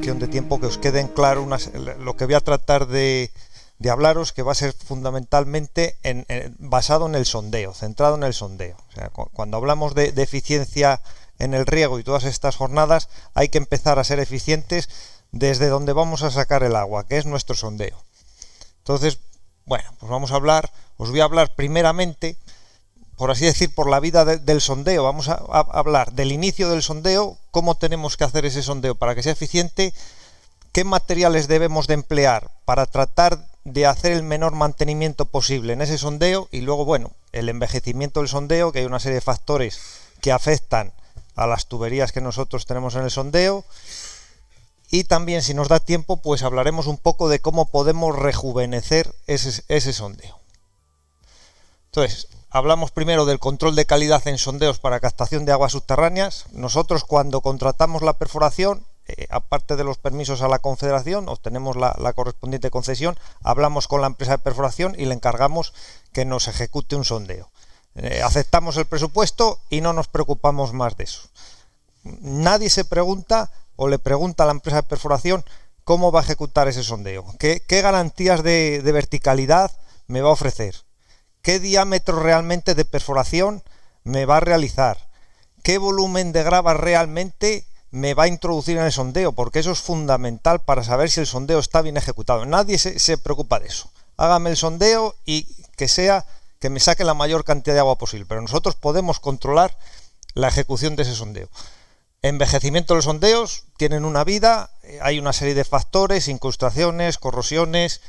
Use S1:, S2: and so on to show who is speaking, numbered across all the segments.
S1: cuestión de tiempo que os queden claro lo que voy a tratar de hablaros, que va a ser fundamentalmente basado en el sondeo, centrado en el sondeo. O sea, cuando hablamos de eficiencia en el riego y todas estas jornadas, hay que empezar a ser eficientes desde donde vamos a sacar el agua, que es nuestro sondeo. Entonces, bueno, pues os voy a hablar primeramente, por así decir, por la vida del sondeo. Vamos a hablar del inicio del sondeo, cómo tenemos que hacer ese sondeo para que sea eficiente, qué materiales debemos de emplear para tratar de hacer el menor mantenimiento posible en ese sondeo, y luego, bueno, el envejecimiento del sondeo, que hay una serie de factores que afectan a las tuberías que nosotros tenemos en el sondeo. Y también, si nos da tiempo, pues hablaremos un poco de cómo podemos rejuvenecer ese sondeo. Entonces, hablamos primero del control de calidad en sondeos para captación de aguas subterráneas. Nosotros, cuando contratamos la perforación, aparte de los permisos a la Confederación, obtenemos la correspondiente concesión, hablamos con la empresa de perforación y le encargamos que nos ejecute un sondeo. Aceptamos el presupuesto y no nos preocupamos más de eso. Nadie se pregunta o le pregunta a la empresa de perforación cómo va a ejecutar ese sondeo, qué garantías de verticalidad me va a ofrecer, qué diámetro realmente de perforación me va a realizar, qué volumen de grava realmente me va a introducir en el sondeo, porque eso es fundamental para saber si el sondeo está bien ejecutado. Nadie se preocupa de eso. Hágame el sondeo y que me saque la mayor cantidad de agua posible, pero nosotros podemos controlar la ejecución de ese sondeo. Envejecimiento de los sondeos, tienen una vida, hay una serie de factores, incrustaciones, corrosiones,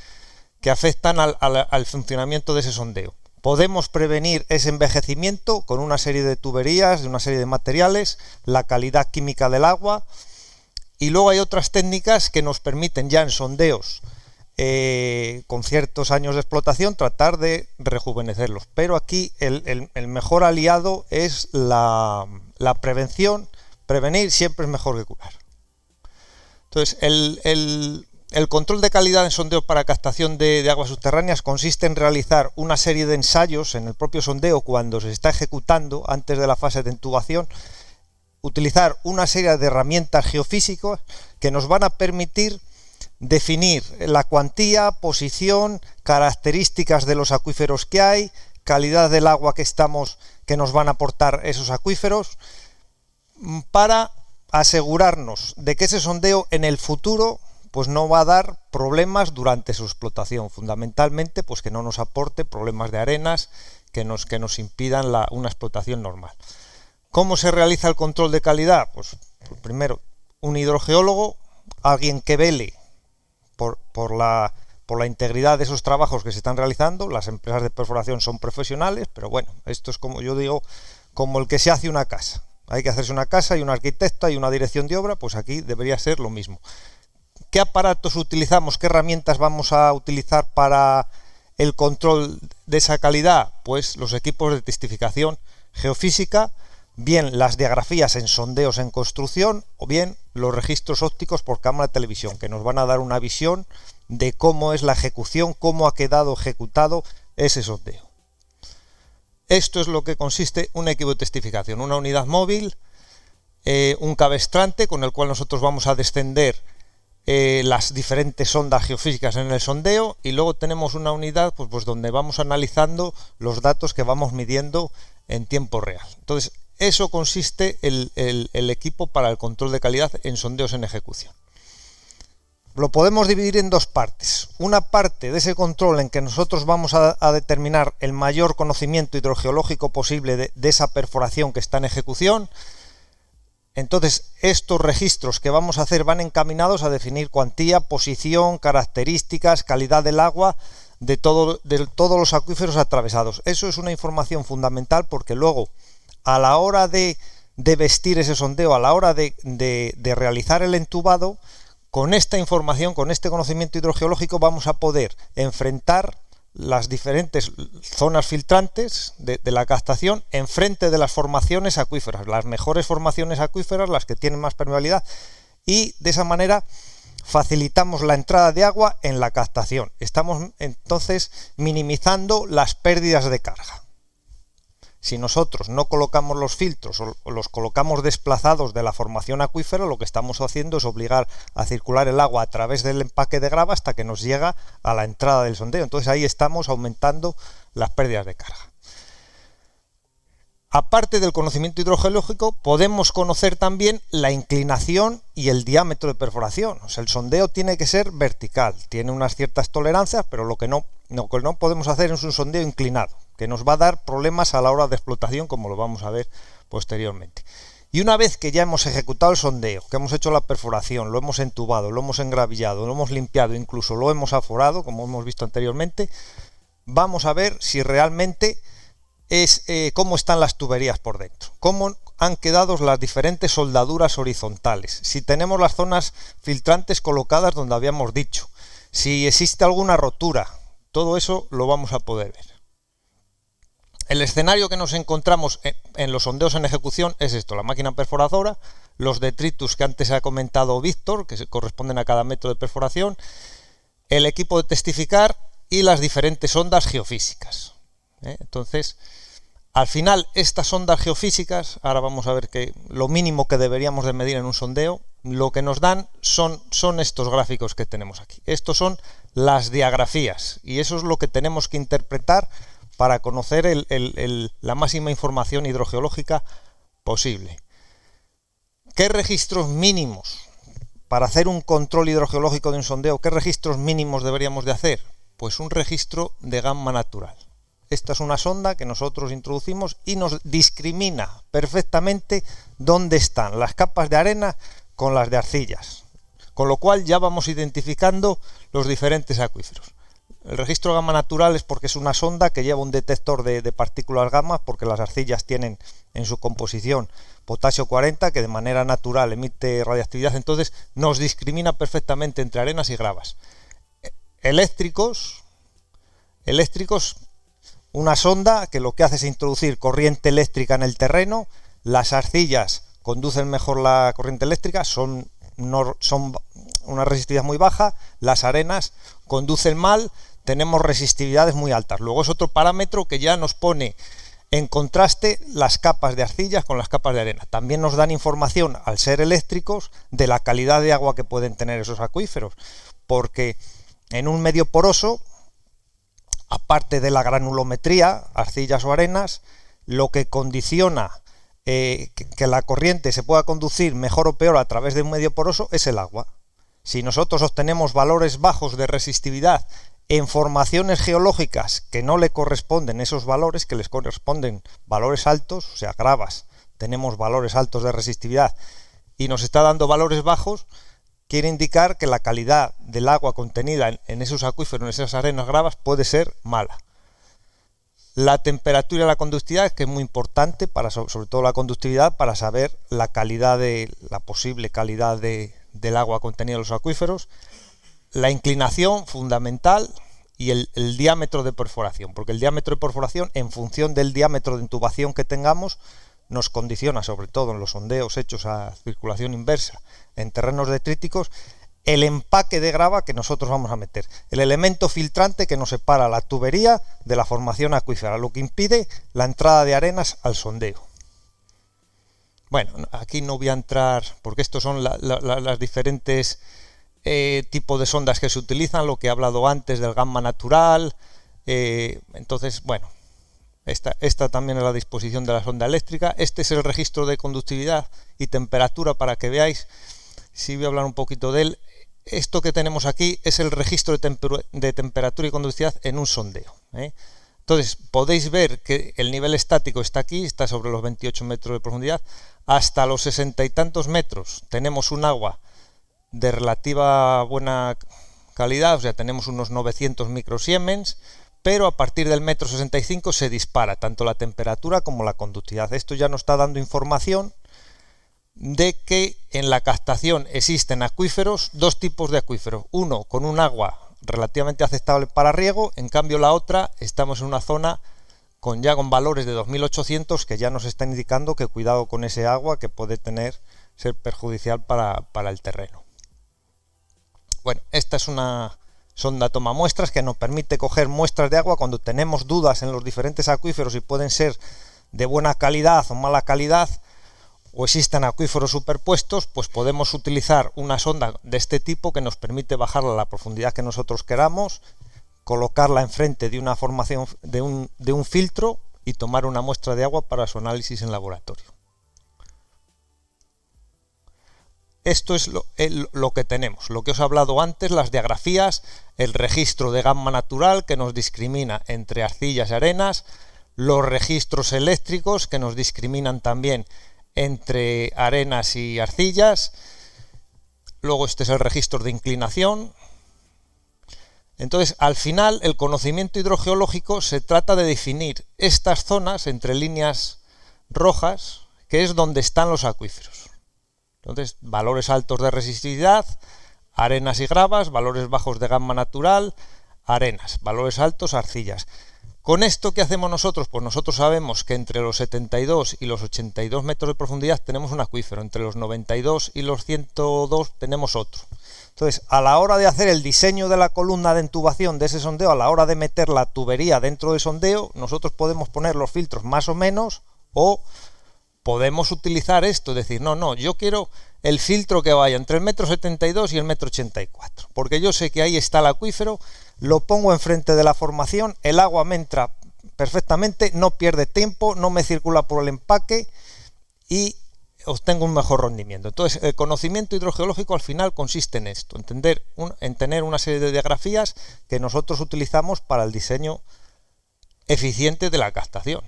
S1: que afectan al funcionamiento de ese sondeo. Podemos prevenir ese envejecimiento con una serie de tuberías, de una serie de materiales, la calidad química del agua, y luego hay otras técnicas que nos permiten ya en sondeos con ciertos años de explotación tratar de rejuvenecerlos. Pero aquí el mejor aliado es la prevención. Prevenir siempre es mejor que curar. Entonces, el control de calidad en sondeos para captación de aguas subterráneas consiste en realizar una serie de ensayos en el propio sondeo cuando se está ejecutando, antes de la fase de intubación, utilizar una serie de herramientas geofísicas que nos van a permitir definir la cuantía, posición, características de los acuíferos que hay, calidad del agua que nos van a aportar esos acuíferos, para asegurarnos de que ese sondeo en el futuro pues no va a dar problemas durante su explotación, fundamentalmente pues que no nos aporte problemas de arenas que nos impidan una explotación normal. ¿Cómo se realiza el control de calidad? Pues primero, un hidrogeólogo, alguien que vele por la integridad de esos trabajos que se están realizando. Las empresas de perforación son profesionales, pero bueno, esto es, como yo digo, como el que se hace una casa. Hay que hacerse una casa, hay un arquitecto, hay una dirección de obra, pues aquí debería ser lo mismo. ¿Qué aparatos utilizamos? ¿Qué herramientas vamos a utilizar para el control de esa calidad? Pues los equipos de testificación geofísica, bien las diagrafías en sondeos en construcción, o bien los registros ópticos por cámara de televisión, que nos van a dar una visión de cómo es la ejecución, cómo ha quedado ejecutado ese sondeo. Esto es lo que consiste un equipo de testificación, una unidad móvil, un cabestrante con el cual nosotros vamos a descender las diferentes sondas geofísicas en el sondeo, y luego tenemos una unidad pues donde vamos analizando los datos que vamos midiendo en tiempo real. Entonces, eso consiste el equipo para el control de calidad en sondeos en ejecución. Lo podemos dividir en dos partes. Una parte de ese control en que nosotros vamos a determinar el mayor conocimiento hidrogeológico posible de esa perforación que está en ejecución. Entonces, estos registros que vamos a hacer van encaminados a definir cuantía, posición, características, calidad del agua de todos los acuíferos atravesados. Eso es una información fundamental, porque luego, a la hora de vestir ese sondeo, a la hora de realizar el entubado, con esta información, con este conocimiento hidrogeológico, vamos a poder enfrentar las diferentes zonas filtrantes de la captación enfrente de las formaciones acuíferas, las mejores formaciones acuíferas, las que tienen más permeabilidad, y de esa manera facilitamos la entrada de agua en la captación. Estamos entonces minimizando las pérdidas de carga. Si nosotros no colocamos los filtros o los colocamos desplazados de la formación acuífera, lo que estamos haciendo es obligar a circular el agua a través del empaque de grava hasta que nos llega a la entrada del sondeo. Entonces ahí estamos aumentando las pérdidas de carga. Aparte del conocimiento hidrogeológico, podemos conocer también la inclinación y el diámetro de perforación. O sea, el sondeo tiene que ser vertical, tiene unas ciertas tolerancias, pero lo que no podemos hacer es un sondeo inclinado, que nos va a dar problemas a la hora de explotación, como lo vamos a ver posteriormente. Y una vez que ya hemos ejecutado el sondeo, que hemos hecho la perforación, lo hemos entubado, lo hemos engravillado, lo hemos limpiado, incluso lo hemos aforado, como hemos visto anteriormente, vamos a ver si realmente es cómo están las tuberías por dentro, cómo han quedado las diferentes soldaduras horizontales, si tenemos las zonas filtrantes colocadas donde habíamos dicho, si existe alguna rotura, todo eso lo vamos a poder ver. El escenario que nos encontramos en los sondeos en ejecución es esto: la máquina perforadora, los detritus que antes ha comentado Víctor, que corresponden a cada metro de perforación, el equipo de testificar y las diferentes ondas geofísicas. Entonces, al final, estas ondas geofísicas, ahora vamos a ver que lo mínimo que deberíamos de medir en un sondeo, lo que nos dan son estos gráficos que tenemos aquí. Estos son las diagrafías y eso es lo que tenemos que interpretar para conocer la máxima información hidrogeológica posible. ¿Qué registros mínimos para hacer un control hidrogeológico de un sondeo? ¿Qué registros mínimos deberíamos de hacer? Pues un registro de gamma natural. Esta es una sonda que nosotros introducimos y nos discrimina perfectamente dónde están las capas de arena con las de arcillas, con lo cual ya vamos identificando los diferentes acuíferos. El registro gamma natural es porque es una sonda que lleva un detector de partículas gamma, porque las arcillas tienen en su composición potasio 40, que de manera natural emite radiactividad, entonces nos discrimina perfectamente entre arenas y gravas. Eléctricos, una sonda que lo que hace es introducir corriente eléctrica en el terreno. Las arcillas conducen mejor la corriente eléctrica, son una resistividad muy baja. Las arenas conducen mal, tenemos resistividades muy altas. Luego es otro parámetro que ya nos pone en contraste las capas de arcillas con las capas de arena. También nos dan información, al ser eléctricos, de la calidad de agua que pueden tener esos acuíferos, porque en un medio poroso, aparte de la granulometría, arcillas o arenas, lo que condiciona que la corriente se pueda conducir mejor o peor a través de un medio poroso es el agua. Si nosotros obtenemos valores bajos de resistividad en formaciones geológicas que no le corresponden esos valores, que les corresponden valores altos, o sea, gravas, tenemos valores altos de resistividad y nos está dando valores bajos, quiere indicar que la calidad del agua contenida en esos acuíferos, en esas arenas gravas, puede ser mala. La temperatura y la conductividad, que es muy importante, sobre todo la conductividad, para saber la posible calidad del agua contenida en los acuíferos. La inclinación, fundamental, y el diámetro de perforación, porque el diámetro de perforación, en función del diámetro de intubación que tengamos, nos condiciona, sobre todo en los sondeos hechos a circulación inversa en terrenos detríticos, el empaque de grava que nosotros vamos a meter, el elemento filtrante que nos separa la tubería de la formación acuífera, lo que impide la entrada de arenas al sondeo. Bueno, aquí no voy a entrar, porque estos son las diferentes tipos de sondas que se utilizan, lo que he hablado antes del gamma natural. Entonces, bueno, esta también es la disposición de la sonda eléctrica. Este es el registro de conductividad y temperatura, para que veáis. Si voy a hablar un poquito de él. Esto que tenemos aquí es el registro de temperatura y conductividad en un sondeo. Entonces podéis ver que el nivel estático está aquí, está sobre los 28 metros de profundidad. Hasta los 60 y tantos metros tenemos un agua de relativa buena calidad, o sea, tenemos unos 900 microsiemens, pero a partir del metro 65 se dispara tanto la temperatura como la conductividad. Esto ya nos está dando información de que en la captación existen acuíferos, dos tipos de acuíferos, uno con un agua relativamente aceptable para riego, en cambio la otra estamos en una zona ya con valores de 2800 que ya nos están indicando que cuidado con ese agua, que puede ser perjudicial para el terreno. Bueno, esta es una sonda toma muestras que nos permite coger muestras de agua cuando tenemos dudas en los diferentes acuíferos y pueden ser de buena calidad o mala calidad, o existen acuíferos superpuestos, pues podemos utilizar una sonda de este tipo que nos permite bajarla a la profundidad que nosotros queramos, colocarla enfrente de una formación de un filtro y tomar una muestra de agua para su análisis en laboratorio. Esto es lo que tenemos, lo que os he hablado antes, las diagrafías, el registro de gamma natural que nos discrimina entre arcillas y arenas, los registros eléctricos que nos discriminan también entre arenas y arcillas, luego este es el registro de inclinación. Entonces, al final, el conocimiento hidrogeológico se trata de definir estas zonas entre líneas rojas, que es donde están los acuíferos. Entonces, valores altos de resistividad, arenas y gravas, valores bajos de gamma natural, arenas, valores altos, arcillas. ¿Con esto qué hacemos nosotros? Pues nosotros sabemos que entre los 72 y los 82 metros de profundidad tenemos un acuífero, entre los 92 y los 102 tenemos otro. Entonces, a la hora de hacer el diseño de la columna de intubación de ese sondeo, a la hora de meter la tubería dentro del sondeo, nosotros podemos poner los filtros más o menos, o podemos utilizar esto, decir, no, yo quiero el filtro que vaya entre el 1,72 m y el 1,84 m, porque yo sé que ahí está el acuífero, lo pongo enfrente de la formación, el agua me entra perfectamente, no pierde tiempo, no me circula por el empaque y obtengo un mejor rendimiento. Entonces, el conocimiento hidrogeológico al final consiste en esto, en tener una serie de diagrafías que nosotros utilizamos para el diseño eficiente de la captación.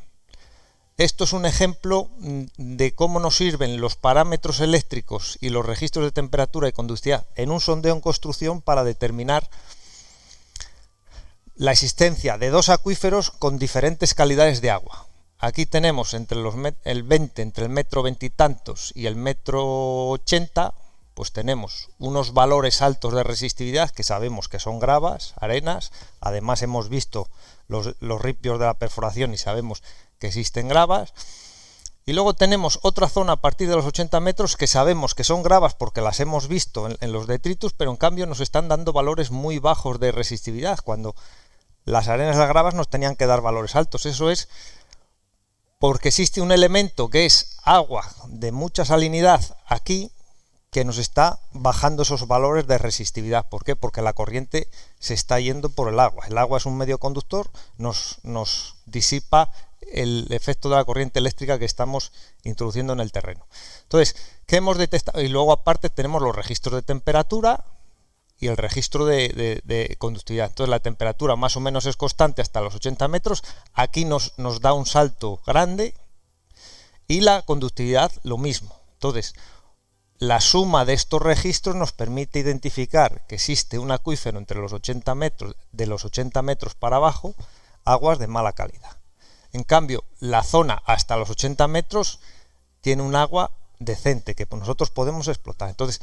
S1: Esto es un ejemplo de cómo nos sirven los parámetros eléctricos y los registros de temperatura y conductividad en un sondeo en construcción para determinar la existencia de dos acuíferos con diferentes calidades de agua. Aquí tenemos entre el 1,20 y tantos y el 1,80 m, pues tenemos unos valores altos de resistividad que sabemos que son gravas, arenas, además hemos visto los ripios de la perforación y sabemos que existen gravas, y luego tenemos otra zona a partir de los 80 metros que sabemos que son gravas porque las hemos visto en los detritus, pero en cambio nos están dando valores muy bajos de resistividad, cuando las arenas y las gravas nos tenían que dar valores altos. Eso es porque existe un elemento que es agua de mucha salinidad aquí, que nos está bajando esos valores de resistividad. ¿Por qué? Porque la corriente se está yendo por el agua. El agua es un medio conductor, nos disipa el efecto de la corriente eléctrica que estamos introduciendo en el terreno. Entonces, ¿qué hemos detectado? Y luego aparte tenemos los registros de temperatura y el registro de conductividad. Entonces la temperatura más o menos es constante hasta los 80 metros, aquí nos da un salto grande, y la conductividad lo mismo. Entonces, la suma de estos registros nos permite identificar que existe un acuífero entre los 80 metros, de los 80 metros para abajo, aguas de mala calidad. En cambio, la zona hasta los 80 metros tiene un agua decente que nosotros podemos explotar. Entonces,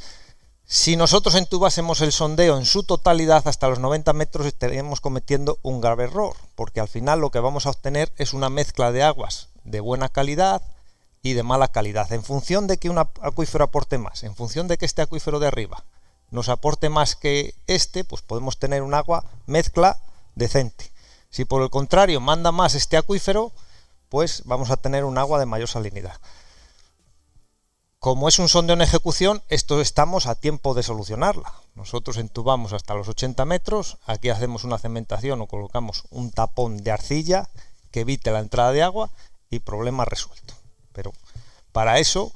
S1: si nosotros entubásemos el sondeo en su totalidad hasta los 90 metros, estaríamos cometiendo un grave error, porque al final lo que vamos a obtener es una mezcla de aguas de buena calidad y de mala calidad, en función de que un acuífero aporte más, en función de que este acuífero de arriba nos aporte más que este, pues podemos tener un agua mezcla decente. Si por el contrario manda más este acuífero, pues vamos a tener un agua de mayor salinidad. Como es un sondeo en ejecución, esto estamos a tiempo de solucionarla. Nosotros entubamos hasta los 80 metros, aquí hacemos una cementación o colocamos un tapón de arcilla que evite la entrada de agua y problema resuelto. Pero para eso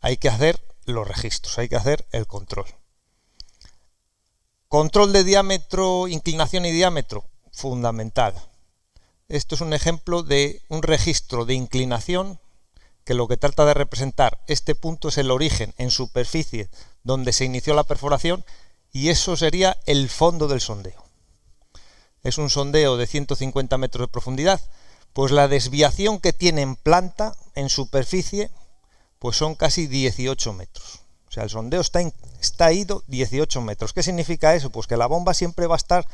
S1: hay que hacer los registros, hay que hacer el control. Control de diámetro, inclinación y diámetro, fundamental. Esto es un ejemplo de un registro de inclinación que lo que trata de representar, este punto es el origen en superficie donde se inició la perforación, y eso sería el fondo del sondeo. Es un sondeo de 150 metros de profundidad, pues la desviación que tiene en planta, en superficie, pues son casi 18 metros. O sea, el sondeo está ido 18 metros. ¿Qué significa eso? Pues que la bomba siempre va a estar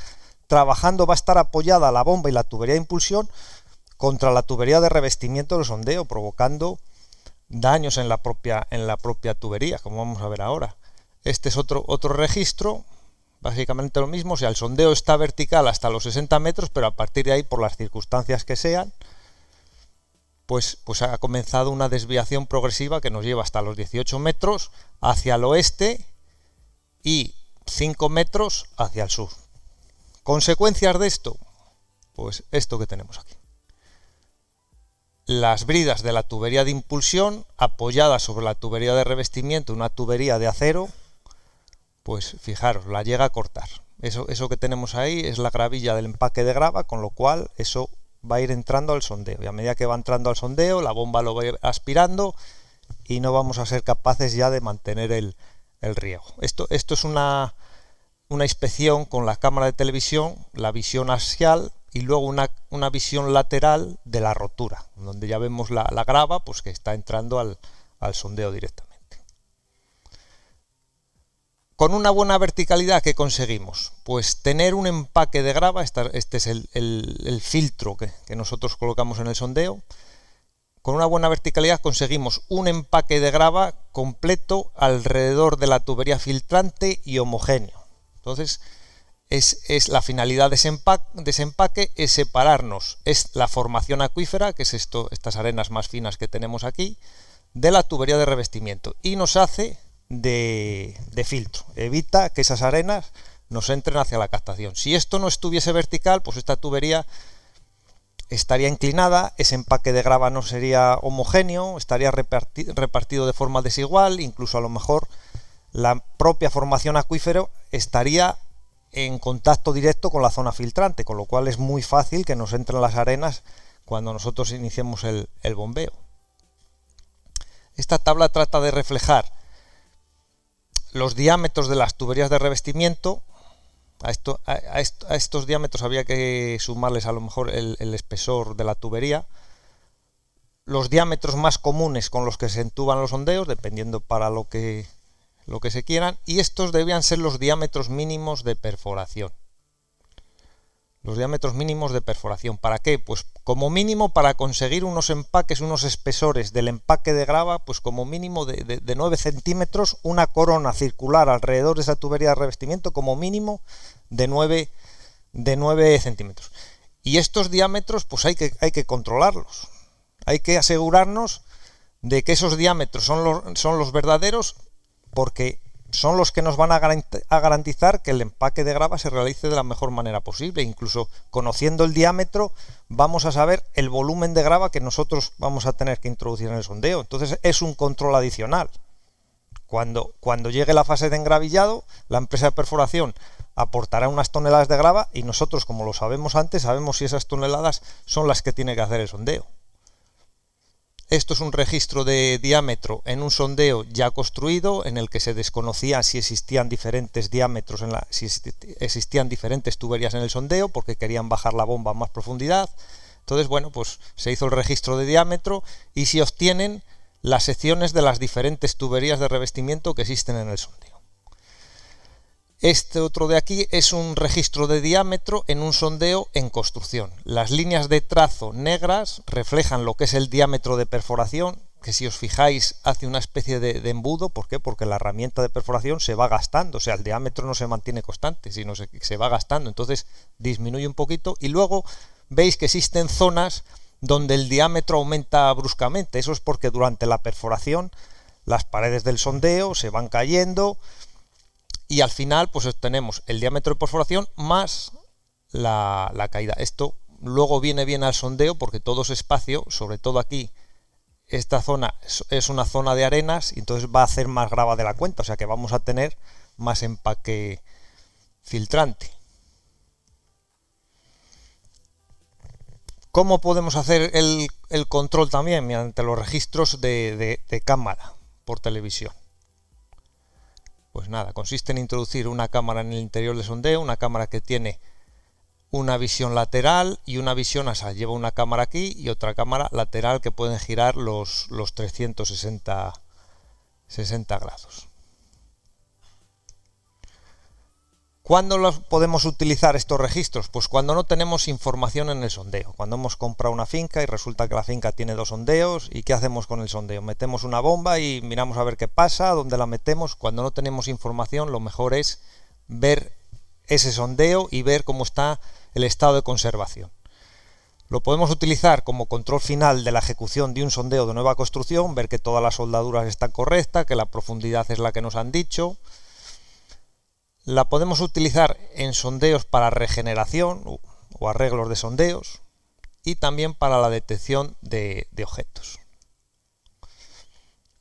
S1: trabajando, va a estar apoyada la bomba y la tubería de impulsión contra la tubería de revestimiento del sondeo, provocando daños en la propia tubería, como vamos a ver ahora. Este es otro registro, básicamente lo mismo. O sea, el sondeo está vertical hasta los 60 metros, pero a partir de ahí, por las circunstancias que sean, pues ha comenzado una desviación progresiva que nos lleva hasta los 18 metros hacia el oeste y 5 metros hacia el sur. ¿Consecuencias de esto? Pues esto que tenemos aquí. Las bridas de la tubería de impulsión apoyadas sobre la tubería de revestimiento, una tubería de acero, pues fijaros, la llega a cortar. Eso que tenemos ahí es la gravilla del empaque de grava, con lo cual eso va a ir entrando al sondeo. Y a medida que va entrando al sondeo, la bomba lo va a ir aspirando y no vamos a ser capaces ya de mantener el riego. Esto es una inspección con la cámara de televisión, la visión axial y luego una visión lateral de la rotura, donde ya vemos la grava pues que está entrando al sondeo directamente. Con una buena verticalidad, ¿qué conseguimos? Pues tener un empaque de grava, este es el filtro que nosotros colocamos en el sondeo. Con una buena verticalidad conseguimos un empaque de grava completo alrededor de la tubería filtrante y homogéneo. Entonces, es la finalidad de ese empaque es separarnos, es la formación acuífera, que es estas arenas más finas que tenemos aquí, de la tubería de revestimiento, y nos hace de filtro, evita que esas arenas nos entren hacia la captación. Si esto no estuviese vertical, pues esta tubería estaría inclinada, ese empaque de grava no sería homogéneo, estaría repartido de forma desigual, incluso a lo mejor la propia formación acuífera estaría en contacto directo con la zona filtrante, con lo cual es muy fácil que nos entren las arenas cuando nosotros iniciemos el bombeo. Esta tabla trata de reflejar los diámetros de las tuberías de revestimiento. A estos diámetros había que sumarles a lo mejor el espesor de la tubería, los diámetros más comunes con los que se entuban los sondeos, dependiendo para lo que se quieran, y estos debían ser los diámetros mínimos de perforación. Los diámetros mínimos de perforación. ¿Para qué? Pues como mínimo para conseguir unos empaques, unos espesores del empaque de grava, pues como mínimo de 9 centímetros, una corona circular alrededor de esa tubería de revestimiento como mínimo de 9 centímetros. Y estos diámetros pues hay que controlarlos. Hay que asegurarnos de que esos diámetros son los verdaderos, porque son los que nos van a garantizar que el empaque de grava se realice de la mejor manera posible. Incluso conociendo el diámetro vamos a saber el volumen de grava que nosotros vamos a tener que introducir en el sondeo. Entonces es un control adicional. Cuando llegue la fase de engravillado, la empresa de perforación aportará unas toneladas de grava y nosotros, como lo sabemos antes, sabemos si esas toneladas son las que tiene que hacer el sondeo. Esto es un registro de diámetro en un sondeo ya construido, en el que se desconocía si existían diferentes diámetros, si existían diferentes tuberías en el sondeo, porque querían bajar la bomba a más profundidad. Entonces, bueno, pues se hizo el registro de diámetro y se obtienen las secciones de las diferentes tuberías de revestimiento que existen en el sondeo. Este otro de aquí es un registro de diámetro en un sondeo en construcción. Las líneas de trazo negras reflejan lo que es el diámetro de perforación, que si os fijáis hace una especie de embudo. ¿Por qué? Porque la herramienta de perforación se va gastando, o sea, el diámetro no se mantiene constante, sino se va gastando, entonces disminuye un poquito, y luego veis que existen zonas donde el diámetro aumenta bruscamente. Eso es porque durante la perforación las paredes del sondeo se van cayendo, y al final pues obtenemos el diámetro de perforación más la caída. Esto luego viene bien al sondeo porque todo ese espacio, sobre todo aquí, esta zona es una zona de arenas y entonces va a hacer más grava de la cuenta, o sea que vamos a tener más empaque filtrante. ¿Cómo podemos hacer el control también? Mediante los registros de cámara por televisión. Pues nada, consiste en introducir una cámara en el interior del sondeo, una cámara que tiene una visión lateral y una visión axial. Lleva una cámara aquí y otra cámara lateral que pueden girar los 360 grados. ¿Cuándo podemos utilizar estos registros? Pues cuando no tenemos información en el sondeo. Cuando hemos comprado una finca y resulta que la finca tiene 2 sondeos, ¿y qué hacemos con el sondeo? Metemos una bomba y miramos a ver qué pasa, dónde la metemos. Cuando no tenemos información, lo mejor es ver ese sondeo y ver cómo está el estado de conservación. Lo podemos utilizar como control final de la ejecución de un sondeo de nueva construcción, ver que todas las soldaduras están correctas, que la profundidad es la que nos han dicho. La podemos utilizar en sondeos para regeneración o arreglos de sondeos y también para la detección de objetos.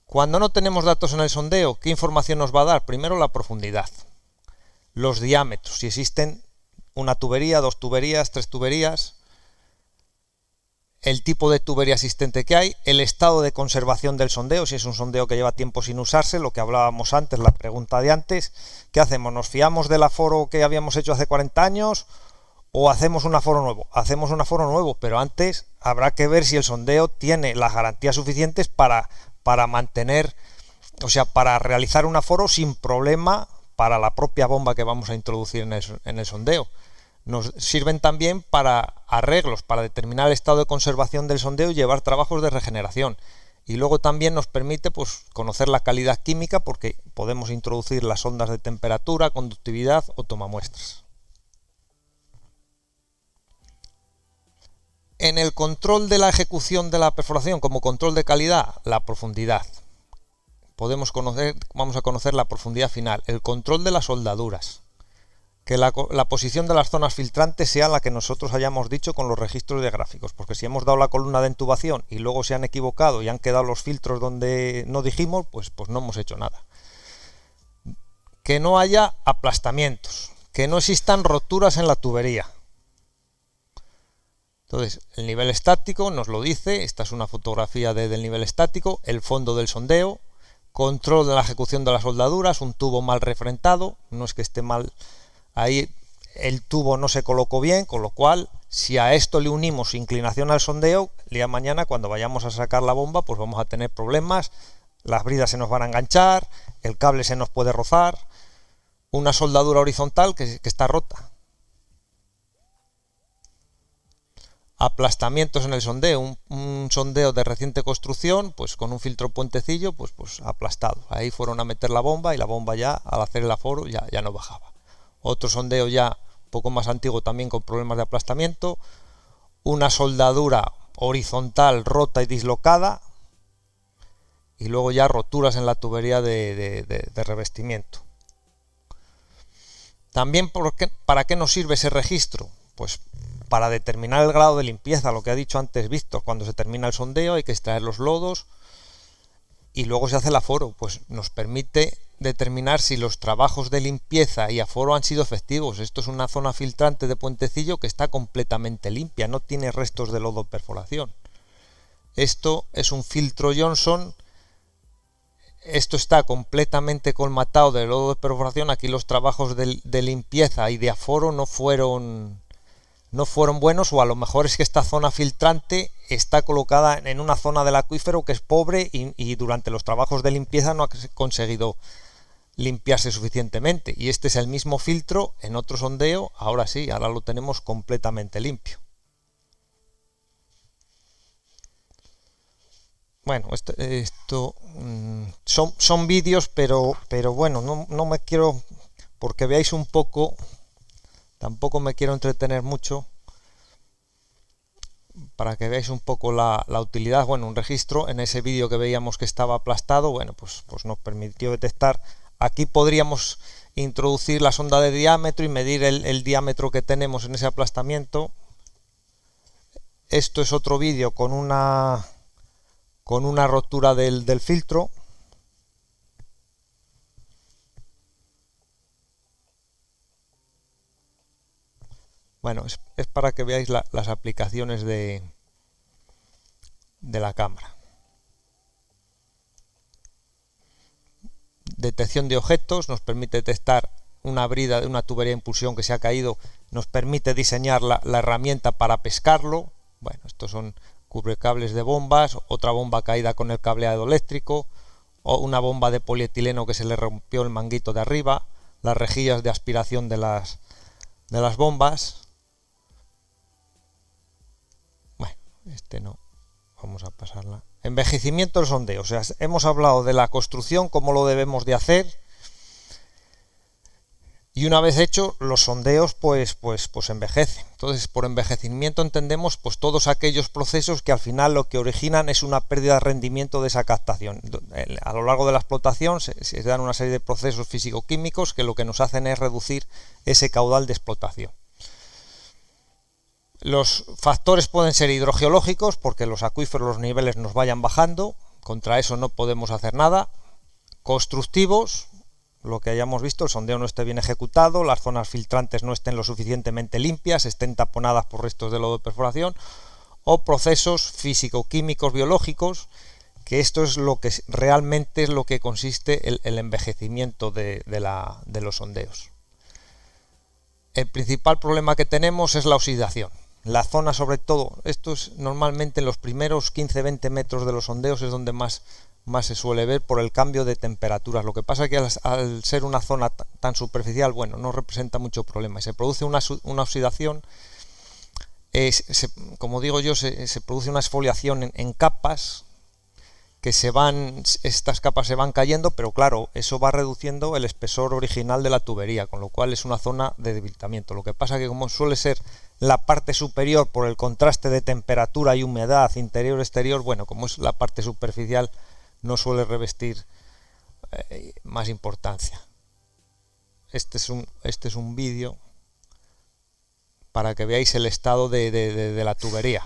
S1: Cuando no tenemos datos en el sondeo, ¿qué información nos va a dar? Primero la profundidad, los diámetros, si existen una tubería, 2 tuberías, 3 tuberías, el tipo de tubería existente que hay, el estado de conservación del sondeo, si es un sondeo que lleva tiempo sin usarse, lo que hablábamos antes, la pregunta de antes, ¿qué hacemos? ¿Nos fiamos del aforo que habíamos hecho hace 40 años o hacemos un aforo nuevo? Hacemos un aforo nuevo, pero antes habrá que ver si el sondeo tiene las garantías suficientes para mantener, o sea, para realizar un aforo sin problema para la propia bomba que vamos a introducir en el sondeo. Nos sirven también para arreglos, para determinar el estado de conservación del sondeo y llevar trabajos de regeneración. Y luego también nos permite pues, conocer la calidad química porque podemos introducir las ondas de temperatura, conductividad o tomamuestras. En el control de la ejecución de la perforación como control de calidad, la profundidad. Vamos a conocer la profundidad final, el control de las soldaduras. Que la posición de las zonas filtrantes sea la que nosotros hayamos dicho con los registros de gráficos, porque si hemos dado la columna de intubación y luego se han equivocado y han quedado los filtros donde no dijimos, pues no hemos hecho nada. Que no haya aplastamientos, que no existan roturas en la tubería. Entonces, el nivel estático nos lo dice, esta es una fotografía del nivel estático, el fondo del sondeo, control de la ejecución de las soldaduras, un tubo mal refrentado, no es que esté mal. Ahí el tubo no se colocó bien, con lo cual, si a esto le unimos inclinación al sondeo, el día de mañana cuando vayamos a sacar la bomba, pues vamos a tener problemas, las bridas se nos van a enganchar, el cable se nos puede rozar, una soldadura horizontal que está rota. Aplastamientos en el sondeo, un sondeo de reciente construcción, pues con un filtro puentecillo, pues aplastado. Ahí fueron a meter la bomba y la bomba ya, al hacer el aforo, ya no bajaba. Otro sondeo ya un poco más antiguo también con problemas de aplastamiento, una soldadura horizontal rota y dislocada y luego ya roturas en la tubería de revestimiento. También ¿para qué nos sirve ese registro? Pues para determinar el grado de limpieza, lo que ha dicho antes Víctor, cuando se termina el sondeo hay que extraer los lodos y luego se hace el aforo, pues nos permite determinar si los trabajos de limpieza y aforo han sido efectivos. Esto es una zona filtrante de puentecillo que está completamente limpia, no tiene restos de lodo perforación. Esto es un filtro Johnson, esto está completamente colmatado de lodo de perforación. Aquí los trabajos de limpieza y de aforo no fueron buenos, o a lo mejor es que esta zona filtrante está colocada en una zona del acuífero que es pobre y durante los trabajos de limpieza no ha conseguido limpiarse suficientemente, y este es el mismo filtro en otro sondeo. Ahora sí, ahora lo tenemos completamente limpio. Bueno, esto son vídeos, pero bueno, no me quiero, porque veáis un poco, tampoco me quiero entretener mucho, para que veáis un poco la utilidad. Bueno, un registro en ese vídeo que veíamos que estaba aplastado, bueno, pues nos permitió detectar. Aquí podríamos introducir la sonda de diámetro y medir el diámetro que tenemos en ese aplastamiento. Esto es otro vídeo con una rotura del filtro. Bueno, es para que veáis las aplicaciones de la cámara. Detección de objetos, nos permite detectar una brida de una tubería de impulsión que se ha caído, nos permite diseñar la herramienta para pescarlo. Bueno, estos son cubrecables de bombas, otra bomba caída con el cableado eléctrico, o una bomba de polietileno que se le rompió el manguito de arriba, las rejillas de aspiración de las bombas. Bueno, no, vamos a pasarla. Envejecimiento del sondeo, o sea, hemos hablado de la construcción, cómo lo debemos de hacer, Y una vez hecho, los sondeos pues envejecen. Entonces, por envejecimiento entendemos pues todos aquellos procesos que al final lo que originan es una pérdida de rendimiento de esa captación. A lo largo de la explotación se dan una serie de procesos físico-químicos que lo que nos hacen es reducir ese caudal de explotación. Los factores pueden ser hidrogeológicos, porque los acuíferos, los niveles nos vayan bajando, contra eso no podemos hacer nada. Constructivos, lo que hayamos visto, el sondeo no esté bien ejecutado, las zonas filtrantes no estén lo suficientemente limpias, estén taponadas por restos de lodo de perforación, o procesos físico-químicos, biológicos, que esto es lo que realmente es lo que consiste el envejecimiento de los sondeos. El principal problema que tenemos es la oxidación. La zona, sobre todo, esto es normalmente en los primeros 15-20 metros de los sondeos es donde más se suele ver por el cambio de temperaturas. Lo que pasa es que al ser una zona tan superficial, bueno, no representa mucho problema y se produce una oxidación, como digo yo, se produce una exfoliación en capas que estas capas se van cayendo, pero claro, eso va reduciendo el espesor original de la tubería, con lo cual es una zona de debilitamiento. Lo que pasa es que como suele ser la parte superior por el contraste de temperatura y humedad interior-exterior, bueno, como es la parte superficial, no suele revestir más importancia. Este es un vídeo para que veáis el estado de la tubería,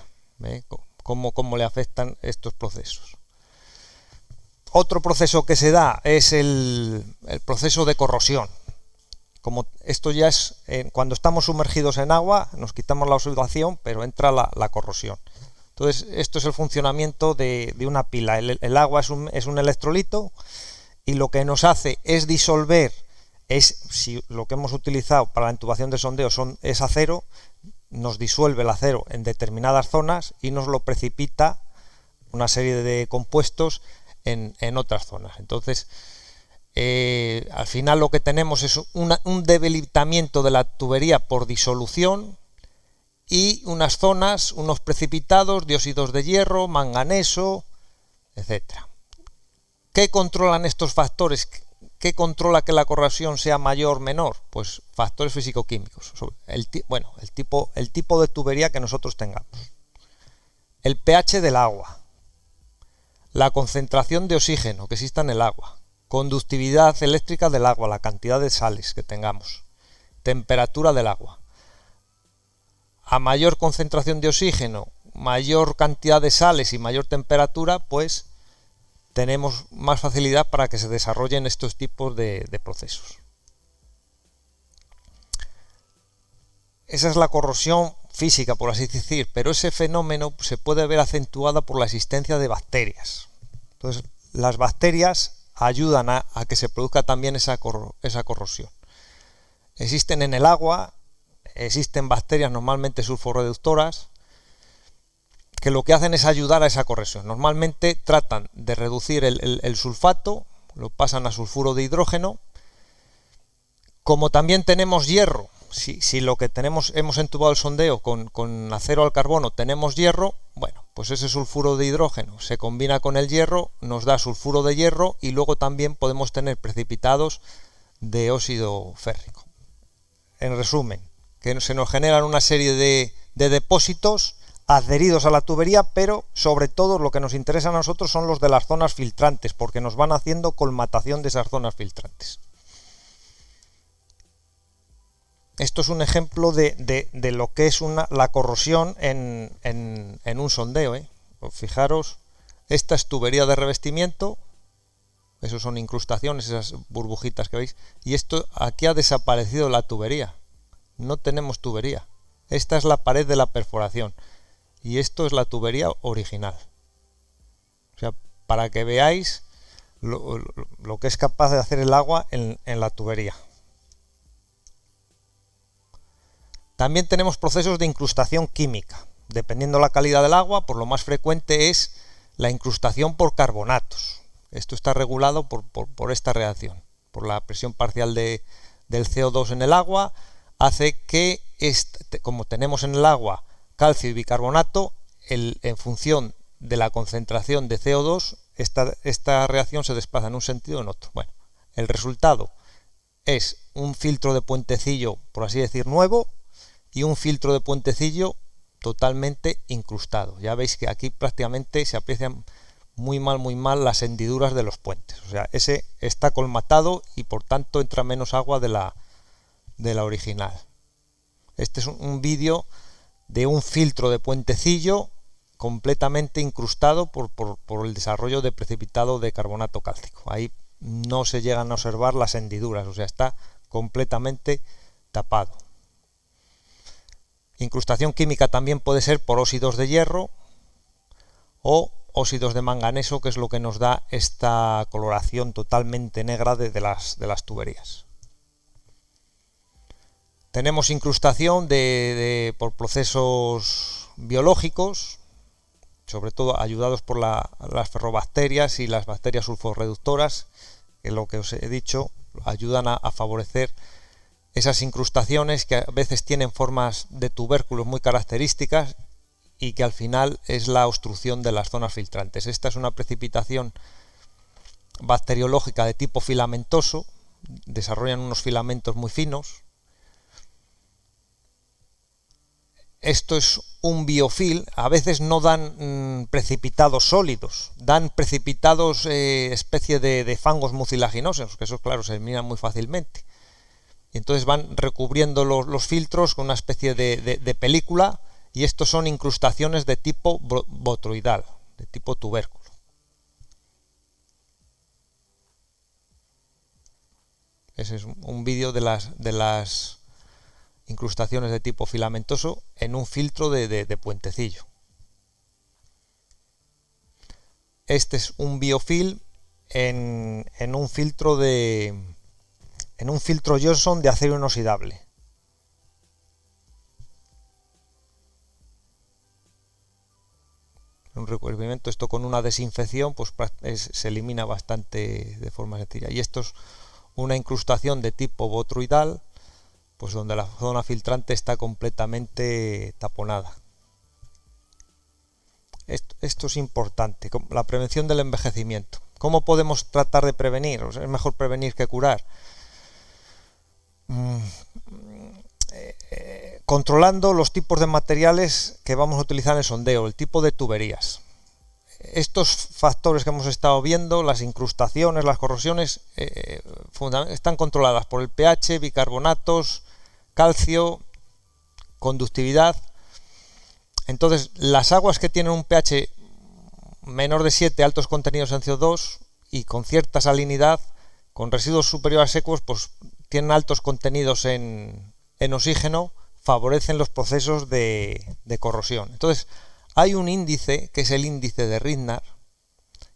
S1: cómo le afectan estos procesos. Otro proceso que se da es el proceso de corrosión. Como esto ya es, cuando estamos sumergidos en agua, nos quitamos la oxidación, pero entra la corrosión. Entonces, esto es el funcionamiento de una pila. El agua es un electrolito y lo que nos hace es disolver, si lo que hemos utilizado para la intubación de sondeo es acero, nos disuelve el acero en determinadas zonas y nos lo precipita una serie de compuestos en otras zonas. Entonces, al final lo que tenemos es un debilitamiento de la tubería por disolución y unas zonas, unos precipitados, dióxidos de hierro, manganeso, etcétera. ¿Qué controlan estos factores? ¿Qué controla que la corrosión sea mayor o menor? Pues factores físico-químicos. El tipo de tubería que nosotros tengamos. El pH del agua. La concentración de oxígeno que exista en el agua. Conductividad eléctrica del agua, la cantidad de sales que tengamos. Temperatura del agua. A mayor concentración de oxígeno, mayor cantidad de sales y mayor temperatura, pues tenemos más facilidad para que se desarrollen estos tipos de procesos. Esa es la corrosión física, por así decir, pero ese fenómeno se puede ver acentuada por la existencia de bacterias. Entonces, las bacterias ayudan a que se produzca también esa corrosión. Existen en el agua, existen bacterias normalmente sulforreductoras, que lo que hacen es ayudar a esa corrosión. Normalmente tratan de reducir el sulfato, lo pasan a sulfuro de hidrógeno. Como también tenemos hierro, si lo que hemos entubado el sondeo con acero al carbono, tenemos hierro, bueno, pues ese sulfuro de hidrógeno se combina con el hierro, nos da sulfuro de hierro y luego también podemos tener precipitados de óxido férrico. En resumen, que se nos generan una serie de depósitos adheridos a la tubería, pero sobre todo lo que nos interesa a nosotros son los de las zonas filtrantes, porque nos van haciendo colmatación de esas zonas filtrantes. Esto es un ejemplo de lo que es la corrosión en un sondeo. Fijaros, esta es tubería de revestimiento, esos son incrustaciones, esas burbujitas que veis, y esto aquí ha desaparecido la tubería, no tenemos tubería. Esta es la pared de la perforación y esto es la tubería original. O sea, para que veáis lo que es capaz de hacer el agua en la tubería. También tenemos procesos de incrustación química. Dependiendo de la calidad del agua, pues lo más frecuente es la incrustación por carbonatos. Esto está regulado por esta reacción, por la presión parcial del CO2 en el agua, hace que, como tenemos en el agua calcio y bicarbonato, en función de la concentración de CO2, esta reacción se desplaza en un sentido o en otro. Bueno, el resultado es un filtro de puentecillo, por así decir, nuevo, y un filtro de puentecillo totalmente incrustado. Ya veis que aquí prácticamente se aprecian muy mal las hendiduras de los puentes. O sea, ese está colmatado y por tanto entra menos agua de la original. Este es un vídeo de un filtro de puentecillo completamente incrustado por el desarrollo de precipitado de carbonato cálcico. Ahí no se llegan a observar las hendiduras, o sea, está completamente tapado. Incrustación química también puede ser por óxidos de hierro o óxidos de manganeso, que es lo que nos da esta coloración totalmente negra de las tuberías. Tenemos incrustación por procesos biológicos, sobre todo ayudados por las ferrobacterias y las bacterias sulforreductoras, que lo que os he dicho ayudan a favorecer esas incrustaciones que a veces tienen formas de tubérculos muy características y que al final es la obstrucción de las zonas filtrantes. Esta es una precipitación bacteriológica de tipo filamentoso, desarrollan unos filamentos muy finos. Esto es un biofil, a veces no dan precipitados sólidos, dan precipitados especie de fangos mucilaginosos, que eso claro se eliminan muy fácilmente. Y entonces van recubriendo los filtros con una especie de película, y estos son incrustaciones de tipo botroidal, de tipo tubérculo. Ese es un vídeo de las incrustaciones de tipo filamentoso en un filtro de puentecillo. Este es un biofil en un filtro Johnson de acero inoxidable. Un recubrimiento, esto con una desinfección pues se elimina bastante de forma sencilla. Y esto es una incrustación de tipo botroidal, pues donde la zona filtrante está completamente taponada. Esto es importante, la prevención del envejecimiento. ¿Cómo podemos tratar de prevenir? O sea, es mejor prevenir que curar. Controlando los tipos de materiales que vamos a utilizar en el sondeo, el tipo de tuberías. Estos factores que hemos estado viendo, las incrustaciones, las corrosiones, están controladas por el pH, bicarbonatos, calcio, conductividad. Entonces, las aguas que tienen un pH menor de 7, altos contenidos en CO2 y con cierta salinidad, con residuos superiores a secos, pues tienen altos contenidos en oxígeno, favorecen los procesos de corrosión. Entonces, hay un índice, que es el índice de Ridnar,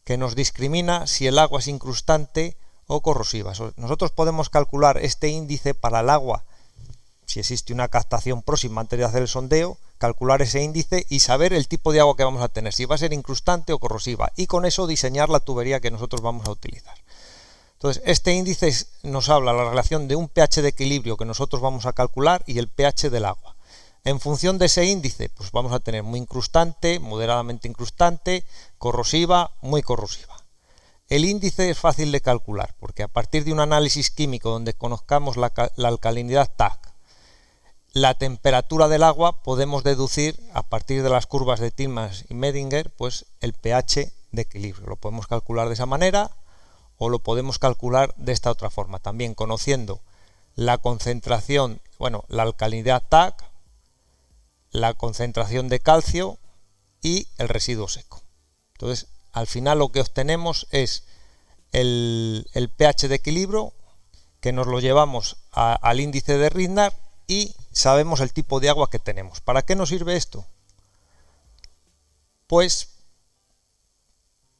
S1: que nos discrimina si el agua es incrustante o corrosiva. Nosotros podemos calcular este índice para el agua, si existe una captación próxima antes de hacer el sondeo, calcular ese índice y saber el tipo de agua que vamos a tener, si va a ser incrustante o corrosiva, y con eso diseñar la tubería que nosotros vamos a utilizar. Entonces, este índice nos habla de la relación de un pH de equilibrio que nosotros vamos a calcular y el pH del agua. En función de ese índice, pues vamos a tener muy incrustante, moderadamente incrustante, corrosiva, muy corrosiva. El índice es fácil de calcular, porque a partir de un análisis químico donde conozcamos la alcalinidad TAC, la temperatura del agua, podemos deducir a partir de las curvas de Tillmans y Medinger, pues el pH de equilibrio. Lo podemos calcular de esa manera o lo podemos calcular de esta otra forma, también conociendo la concentración, la alcalinidad TAC, la concentración de calcio y el residuo seco. Entonces, al final lo que obtenemos es el pH de equilibrio, que nos lo llevamos al índice de Ridnar y sabemos el tipo de agua que tenemos. ¿Para qué nos sirve esto? Pues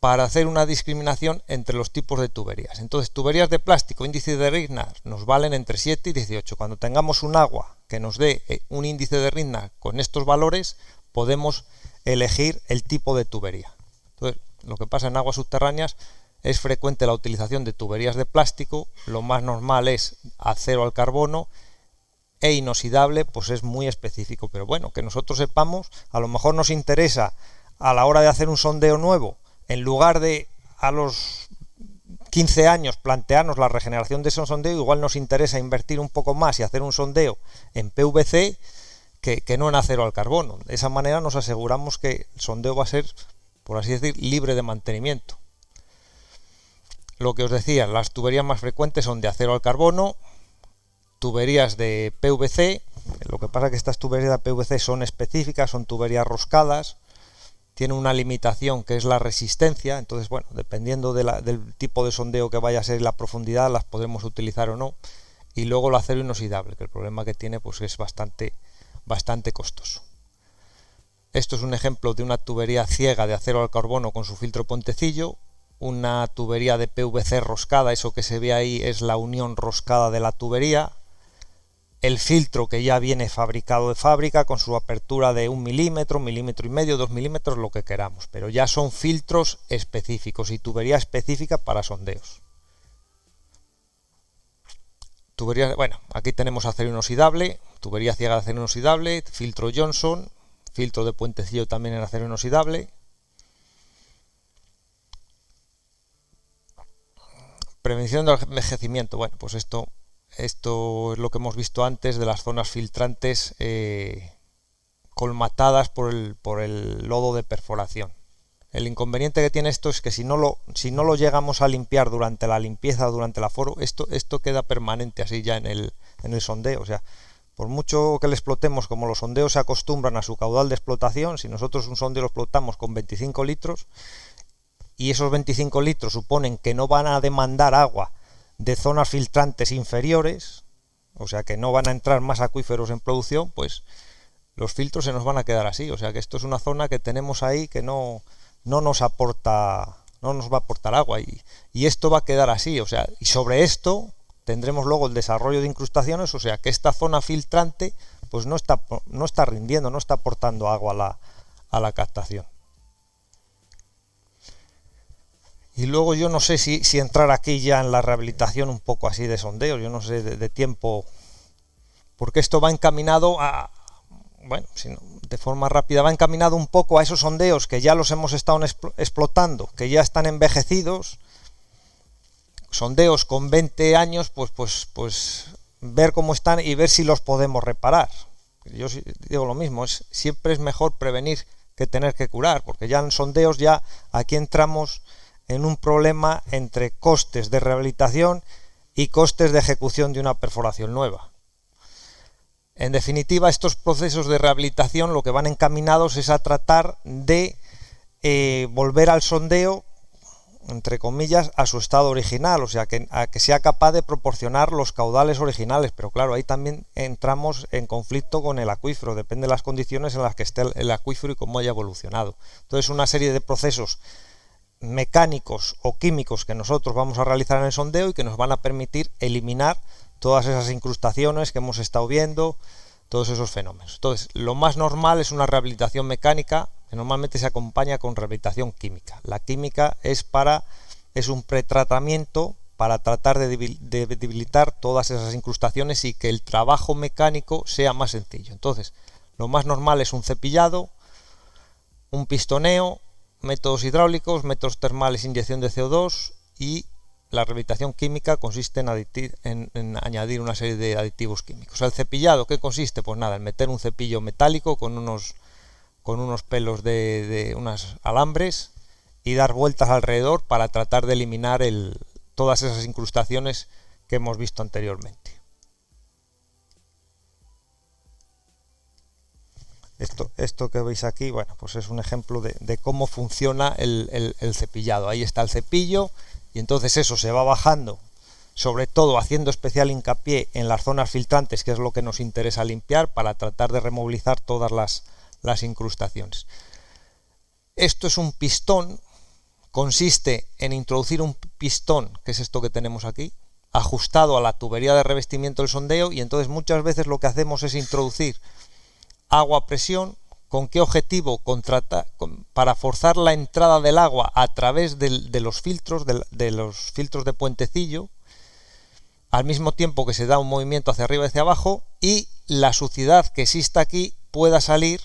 S1: para hacer una discriminación entre los tipos de tuberías. Entonces, tuberías de plástico, índice de Ridnar, nos valen entre 7 y 18. Cuando tengamos un agua que nos dé un índice de Ridnar con estos valores, podemos elegir el tipo de tubería. Entonces, lo que pasa en aguas subterráneas, es frecuente la utilización de tuberías de plástico, lo más normal es acero al carbono, e inoxidable pues es muy específico, pero bueno, que nosotros sepamos, a lo mejor nos interesa a la hora de hacer un sondeo nuevo, en lugar de a los 15 años plantearnos la regeneración de ese sondeo, igual nos interesa invertir un poco más y hacer un sondeo en PVC que no en acero al carbono. De esa manera nos aseguramos que el sondeo va a ser, por así decir, libre de mantenimiento. Lo que os decía, las tuberías más frecuentes son de acero al carbono, tuberías de PVC. Lo que pasa es que estas tuberías de PVC son específicas, son tuberías roscadas, tienen una limitación que es la resistencia. Entonces, bueno, dependiendo del tipo de sondeo que vaya a ser y la profundidad, las podremos utilizar o no. Y luego el acero inoxidable, que el problema que tiene pues es bastante costoso. Esto es un ejemplo de una tubería ciega de acero al carbono con su filtro puentecillo. Una tubería de PVC roscada, eso que se ve ahí es la unión roscada de la tubería. El filtro que ya viene fabricado de fábrica con su apertura de 1 milímetro, 1,5 milímetros, 2 milímetros, lo que queramos, pero ya son filtros específicos y tubería específica para sondeos. Tuberías, bueno, aquí tenemos acero inoxidable, tubería ciega de acero inoxidable, filtro Johnson, filtro de puentecillo también en acero inoxidable. Prevención del envejecimiento. Bueno, pues esto es lo que hemos visto antes de las zonas filtrantes colmatadas por el lodo de perforación. El inconveniente que tiene esto es que si no lo llegamos a limpiar durante la limpieza, durante el aforo, esto queda permanente así ya en el sondeo. O sea, por mucho que le explotemos, como los sondeos se acostumbran a su caudal de explotación, si nosotros un sondeo lo explotamos con 25 litros, y esos 25 litros suponen que no van a demandar agua de zonas filtrantes inferiores, o sea que no van a entrar más acuíferos en producción, pues los filtros se nos van a quedar así. O sea que esto es una zona que tenemos ahí que no nos va a aportar agua, y esto va a quedar así. O sea, y sobre esto tendremos luego el desarrollo de incrustaciones, o sea que esta zona filtrante pues no está rindiendo, no está aportando agua a la captación. Y luego yo no sé si entrar aquí ya en la rehabilitación un poco así de sondeo, yo no sé de tiempo, porque esto va encaminado a, bueno, de forma rápida, va encaminado un poco a esos sondeos que ya los hemos estado explotando, que ya están envejecidos, sondeos con 20 años, pues ver cómo están y ver si los podemos reparar. Yo digo lo mismo, siempre es mejor prevenir que tener que curar, porque ya en sondeos ya aquí entramos en un problema entre costes de rehabilitación y costes de ejecución de una perforación nueva. En definitiva, estos procesos de rehabilitación lo que van encaminados es a tratar de volver al sondeo, entre comillas, a su estado original, o sea, a que sea capaz de proporcionar los caudales originales. Pero claro, ahí también entramos en conflicto con el acuífero, depende de las condiciones en las que esté el acuífero y cómo haya evolucionado. Entonces, una serie de procesos mecánicos o químicos que nosotros vamos a realizar en el sondeo y que nos van a permitir eliminar todas esas incrustaciones que hemos estado viendo, todos esos fenómenos. Entonces, lo más normal es una rehabilitación mecánica, que normalmente se acompaña con rehabilitación química. La química es un pretratamiento para tratar de debilitar todas esas incrustaciones y que el trabajo mecánico sea más sencillo. Entonces, lo más normal es un cepillado, un pistoneo, métodos hidráulicos, métodos termales, inyección de CO2, y la rehabilitación química consiste en añadir una serie de aditivos químicos. ¿El cepillado qué consiste? Pues nada, en meter un cepillo metálico con unos pelos de unos alambres y dar vueltas alrededor para tratar de eliminar todas esas incrustaciones que hemos visto anteriormente. Esto que veis aquí, bueno, pues es un ejemplo de cómo funciona el cepillado. Ahí está el cepillo, y entonces eso se va bajando, sobre todo haciendo especial hincapié en las zonas filtrantes, que es lo que nos interesa limpiar, para tratar de removilizar todas las incrustaciones. Esto es un pistón, consiste en introducir un pistón, que es esto que tenemos aquí, ajustado a la tubería de revestimiento del sondeo, y entonces muchas veces lo que hacemos es introducir agua a presión. ¿Con qué objetivo? Para forzar la entrada del agua a través de los filtros de puentecillo, al mismo tiempo que se da un movimiento hacia arriba y hacia abajo, y la suciedad que exista aquí pueda salir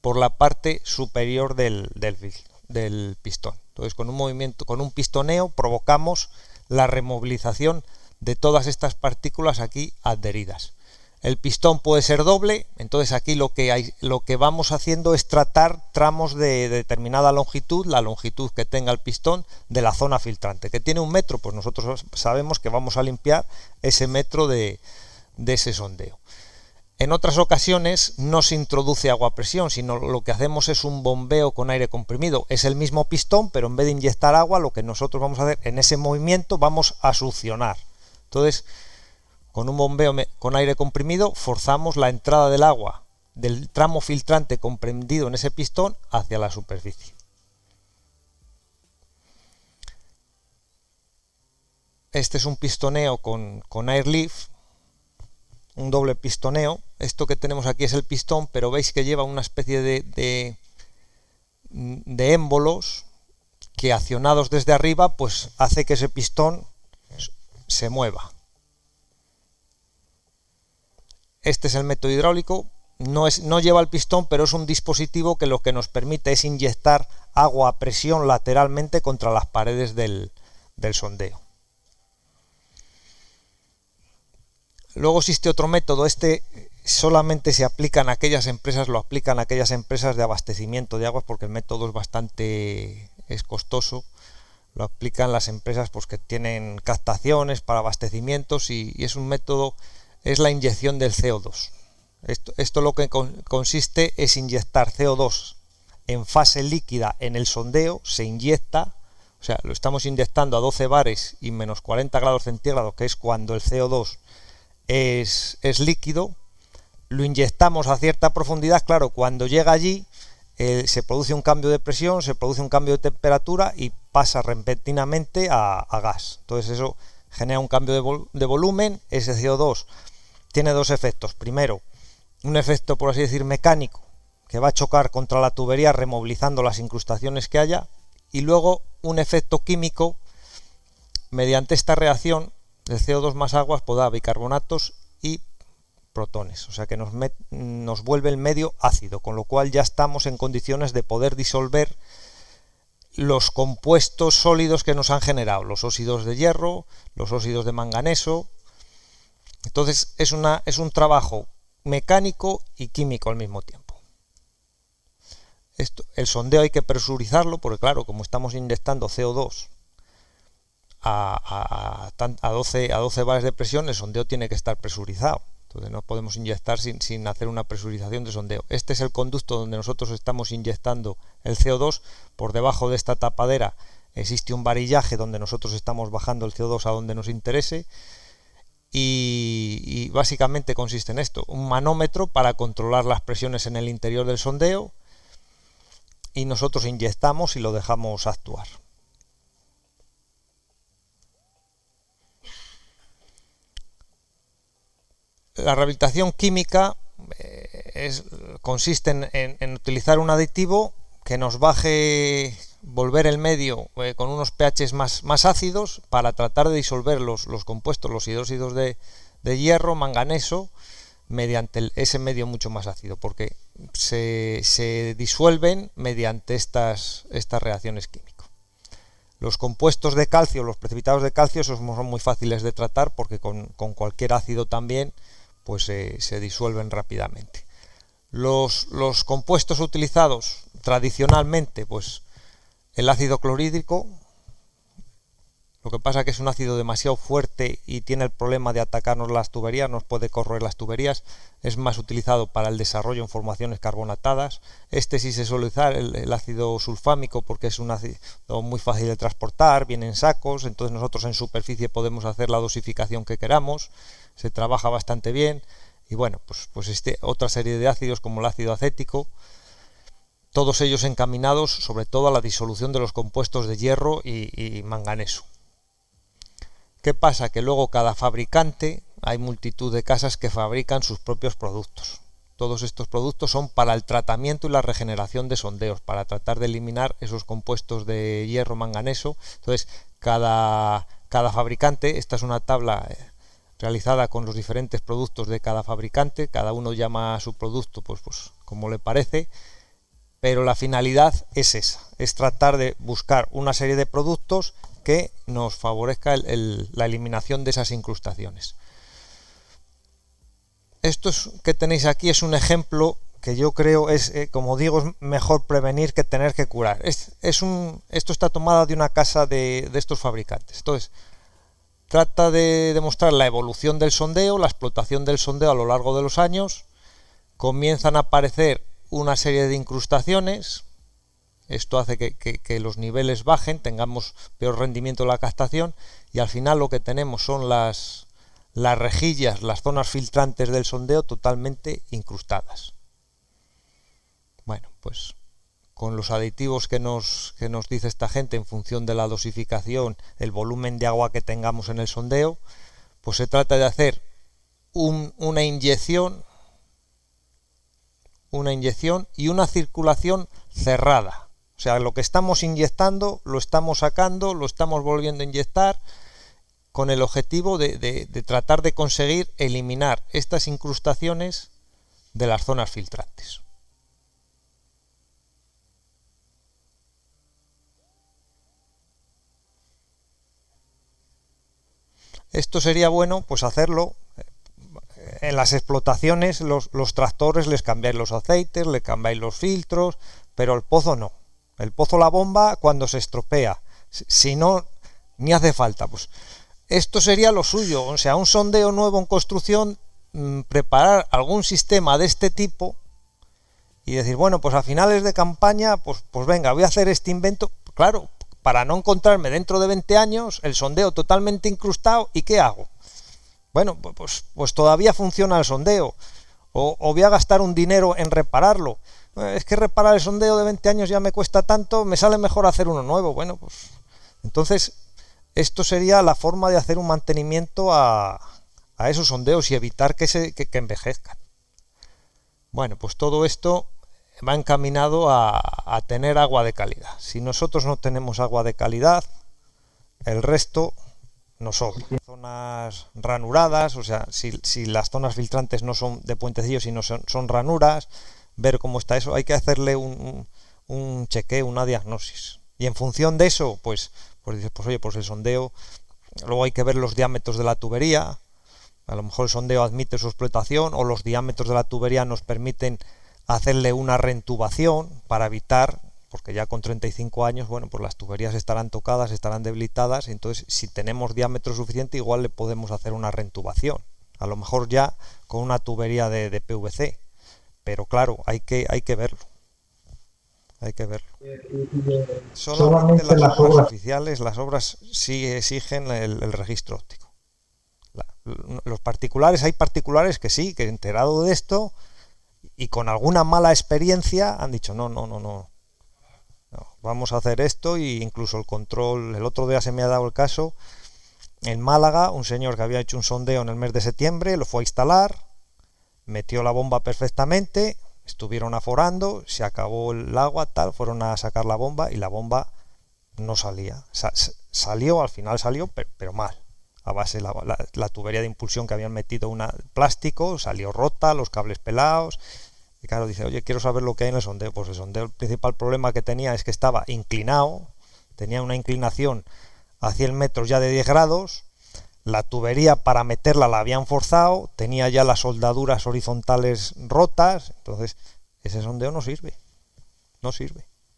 S1: por la parte superior del pistón. Entonces, con un movimiento, con un pistoneo, provocamos la removilización de todas estas partículas aquí adheridas. El pistón puede ser doble, entonces aquí lo que vamos haciendo es tratar tramos de determinada longitud, la longitud que tenga el pistón de la zona filtrante. Que tiene 1 metro, pues nosotros sabemos que vamos a limpiar ese metro de ese sondeo. En otras ocasiones no se introduce agua a presión, sino lo que hacemos es un bombeo con aire comprimido. Es el mismo pistón, pero en vez de inyectar agua, lo que nosotros vamos a hacer en ese movimiento, vamos a succionar. Entonces, con un bombeo con aire comprimido, forzamos la entrada del agua del tramo filtrante comprendido en ese pistón hacia la superficie. Este es un pistoneo con airlift, un doble pistoneo. Esto que tenemos aquí es el pistón, pero veis que lleva una especie de émbolos que, accionados desde arriba, pues hace que ese pistón se mueva. Este es el método hidráulico, no lleva el pistón, pero es un dispositivo que lo que nos permite es inyectar agua a presión lateralmente contra las paredes del sondeo. Luego existe otro método, este solamente se aplica en aquellas empresas, lo aplican aquellas empresas de abastecimiento de aguas, porque el método es costoso. Lo aplican las empresas pues que tienen captaciones para abastecimientos y es un método, es la inyección del CO2. Esto lo que consiste es inyectar CO2 en fase líquida en el sondeo, se inyecta, o sea, lo estamos inyectando a 12 bares y menos 40 grados centígrados, que es cuando el CO2 es líquido, lo inyectamos a cierta profundidad. Claro, cuando llega allí se produce un cambio de presión, se produce un cambio de temperatura y pasa repentinamente a gas. Entonces eso genera un cambio de volumen. Ese CO2 tiene dos efectos. Primero, un efecto, por así decir, mecánico, que va a chocar contra la tubería removilizando las incrustaciones que haya, y luego un efecto químico. Mediante esta reacción el CO2 más aguas da bicarbonatos y protones, o sea que nos vuelve el medio ácido, con lo cual ya estamos en condiciones de poder disolver los compuestos sólidos que nos han generado, los óxidos de hierro, los óxidos de manganeso. Entonces es un trabajo mecánico y químico al mismo tiempo. El sondeo hay que presurizarlo, porque claro, como estamos inyectando CO2 a 12 bares de presión, el sondeo tiene que estar presurizado. Entonces no podemos inyectar sin hacer una presurización de sondeo. Este es el conducto donde nosotros estamos inyectando el CO2. Por debajo de esta tapadera existe un varillaje donde nosotros estamos bajando el CO2 a donde nos interese. Y básicamente consiste en esto: un manómetro para controlar las presiones en el interior del sondeo, y nosotros inyectamos y lo dejamos actuar. La rehabilitación química consiste en utilizar un aditivo que nos volver el medio con unos pHs más ácidos para tratar de disolver los compuestos, los hidróxidos de hierro, manganeso, mediante ese medio mucho más ácido, porque se disuelven mediante estas reacciones químicas. Los compuestos de calcio, los precipitados de calcio, esos son muy fáciles de tratar, porque con cualquier ácido también pues se disuelven rápidamente. Los compuestos utilizados tradicionalmente, pues el ácido clorhídrico. Lo que pasa es que es un ácido demasiado fuerte y tiene el problema de atacarnos las tuberías, nos puede corroer las tuberías. Es más utilizado para el desarrollo en formaciones carbonatadas. Este sí se suele usar, el ácido sulfámico, porque es un ácido muy fácil de transportar, viene en sacos, entonces nosotros en superficie podemos hacer la dosificación que queramos, se trabaja bastante bien. Y bueno, pues otra serie de ácidos como el ácido acético, todos ellos encaminados sobre todo a la disolución de los compuestos de hierro y manganeso. ¿Qué pasa? Que luego cada fabricante, hay multitud de casas que fabrican sus propios productos. Todos estos productos son para el tratamiento y la regeneración de sondeos, para tratar de eliminar esos compuestos de hierro, manganeso. Entonces, cada fabricante, esta es una tabla realizada con los diferentes productos de cada fabricante, cada uno llama a su producto pues como le parece, pero la finalidad es esa, es tratar de buscar una serie de productos que nos favorezca la eliminación de esas incrustaciones. Esto que tenéis aquí es un ejemplo que yo creo es, como digo, es mejor prevenir que tener que curar. Esto está tomado de una casa de estos fabricantes. Entonces, trata de demostrar la evolución del sondeo, la explotación del sondeo a lo largo de los años. Comienzan a aparecer una serie de incrustaciones. Esto hace que los niveles bajen, tengamos peor rendimiento de la captación, y al final lo que tenemos son las rejillas, las zonas filtrantes del sondeo totalmente incrustadas. Bueno, pues con los aditivos que nos dice esta gente en función de la dosificación, el volumen de agua que tengamos en el sondeo, pues se trata de hacer una inyección y una circulación cerrada. O sea, lo que estamos inyectando lo estamos sacando, lo estamos volviendo a inyectar, con el objetivo de tratar de conseguir eliminar estas incrustaciones de las zonas filtrantes. Esto sería bueno pues hacerlo en las explotaciones. Los tractores les cambiáis los aceites, le cambiáis los filtros, pero el pozo no. El pozo, la bomba, cuando se estropea, si no, ni hace falta. Pues esto sería lo suyo, o sea, un sondeo nuevo en construcción, preparar algún sistema de este tipo y decir, bueno, pues a finales de campaña, pues venga, voy a hacer este invento, claro, para no encontrarme dentro de 20 años el sondeo totalmente incrustado. ¿Y qué hago? Bueno, pues todavía funciona el sondeo, o voy a gastar un dinero en repararlo. Es que reparar el sondeo de 20 años ya me cuesta tanto, me sale mejor hacer uno nuevo. Bueno, pues entonces esto sería la forma de hacer un mantenimiento a esos sondeos y evitar que envejezcan. Bueno, pues todo esto va encaminado a tener agua de calidad. Si nosotros no tenemos agua de calidad, el resto nos sobra. Zonas ranuradas, o sea, si las zonas filtrantes no son de puentecillos, sino son ranuras, ver cómo está eso, hay que hacerle un chequeo, una diagnosis. Y en función de eso, pues oye, pues el sondeo, luego hay que ver los diámetros de la tubería. A lo mejor el sondeo admite su explotación, o los diámetros de la tubería nos permiten hacerle una reentubación para evitar, porque ya con 35 años, bueno, pues las tuberías estarán tocadas, estarán debilitadas, entonces si tenemos diámetro suficiente igual le podemos hacer una reentubación, a lo mejor ya con una tubería de PVC, pero claro, hay que verlo. Hay que verlo. Solamente las obras oficiales, las obras sí exigen el registro óptico. Los particulares, hay particulares que sí, que enterado de esto y con alguna mala experiencia han dicho no, vamos a hacer esto, y incluso el control. El otro día se me ha dado el caso en Málaga, un señor que había hecho un sondeo en el mes de septiembre, lo fue a instalar, metió la bomba perfectamente, estuvieron aforando, se acabó el agua, tal, fueron a sacar la bomba y la bomba no salía. Salió, al final salió, pero mal. A base de la tubería de impulsión que habían metido plástico, salió rota, los cables pelados. Y claro, dice, oye, quiero saber lo que hay en el sondeo. Pues el sondeo, el principal problema que tenía es que estaba inclinado, tenía una inclinación a 100 metros ya de 10 grados, la tubería para meterla la habían forzado, tenía ya las soldaduras horizontales rotas, entonces ese sondeo no sirve.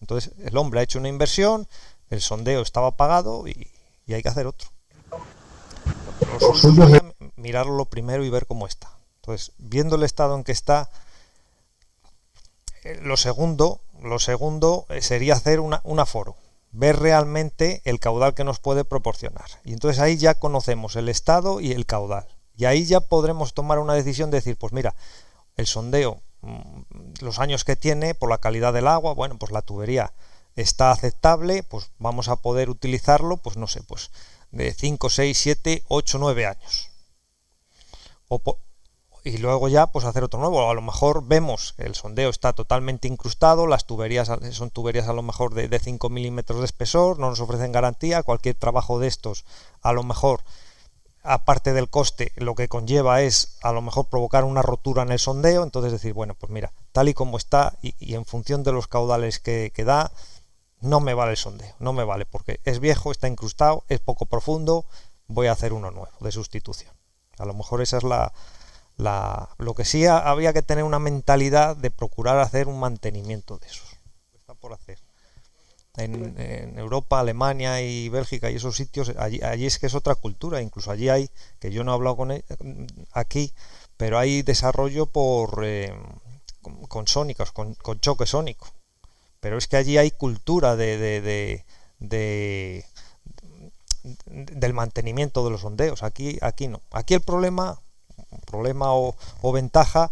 S1: Entonces el hombre ha hecho una inversión, el sondeo estaba apagado y hay que hacer otro. Lo suyo es mirarlo primero y ver cómo está. Entonces, viendo el estado en que está, lo segundo sería hacer un aforo, ver realmente el caudal que nos puede proporcionar. Y entonces ahí ya conocemos el estado y el caudal. Y ahí ya podremos tomar una decisión de decir, pues mira, el sondeo, los años que tiene, por la calidad del agua, bueno, pues la tubería está aceptable, pues vamos a poder utilizarlo, pues no sé, pues de 5, 6, 7, 8, 9 años. Y luego ya pues hacer otro nuevo. A lo mejor vemos que el sondeo está totalmente incrustado, las tuberías son tuberías a lo mejor de 5 milímetros de espesor, no nos ofrecen garantía. Cualquier trabajo de estos, a lo mejor, aparte del coste, lo que conlleva es a lo mejor provocar una rotura en el sondeo. Entonces decir, bueno, pues mira, tal y como está y en función de los caudales que da, no me vale el sondeo, no me vale porque es viejo, está incrustado, es poco profundo, voy a hacer uno nuevo de sustitución. A lo mejor esa es lo que sí había que tener una mentalidad de procurar hacer un mantenimiento de esos. Está por hacer. En Europa, Alemania y Bélgica y esos sitios, allí es que es otra cultura, incluso allí hay, que yo no he hablado con aquí, pero hay desarrollo con sónicos, con choque sónico. Pero es que allí hay cultura del mantenimiento de los sondeos. Aquí no. Aquí el problema o ventaja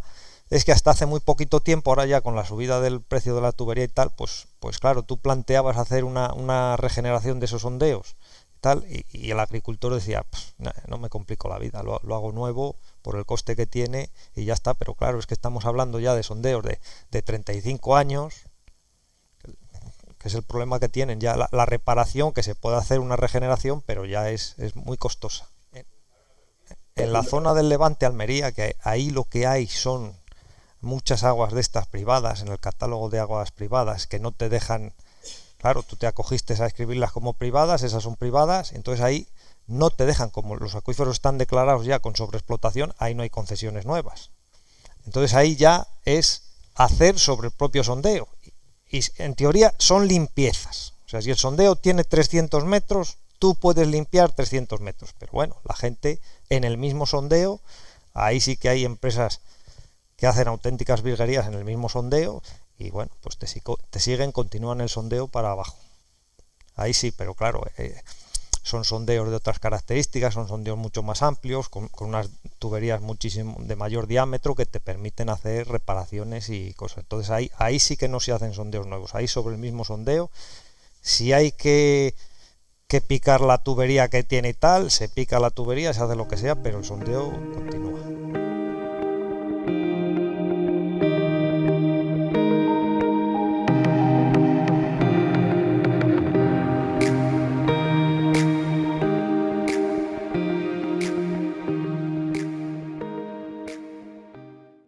S1: es que hasta hace muy poquito tiempo, ahora ya con la subida del precio de la tubería y tal, pues claro, tú planteabas hacer una regeneración de esos sondeos y tal, y el agricultor decía, no me complico la vida, lo hago nuevo por el coste que tiene y ya está. Pero claro, es que estamos hablando ya de sondeos de 35 años, que es el problema que tienen ya, la reparación, que se puede hacer una regeneración, pero ya es muy costosa. En la zona del Levante, Almería, que ahí lo que hay son muchas aguas de estas privadas, en el catálogo de aguas privadas, que no te dejan, claro, tú te acogiste a escribirlas como privadas, esas son privadas, entonces ahí no te dejan, como los acuíferos están declarados ya con sobreexplotación, ahí no hay concesiones nuevas. Entonces ahí ya es hacer sobre el propio sondeo, y en teoría son limpiezas, o sea, si el sondeo tiene 300 metros, tú puedes limpiar 300 metros, pero bueno, la gente en el mismo sondeo, ahí sí que hay empresas que hacen auténticas virguerías en el mismo sondeo y bueno, pues te siguen, continúan el sondeo para abajo. Ahí sí, pero claro, son sondeos de otras características, son sondeos mucho más amplios, con unas tuberías muchísimo de mayor diámetro que te permiten hacer reparaciones y cosas. Entonces ahí sí que no se hacen sondeos nuevos, ahí sobre el mismo sondeo, si hay que picar la tubería que tiene y tal, se pica la tubería, se hace lo que sea, pero el sondeo continúa.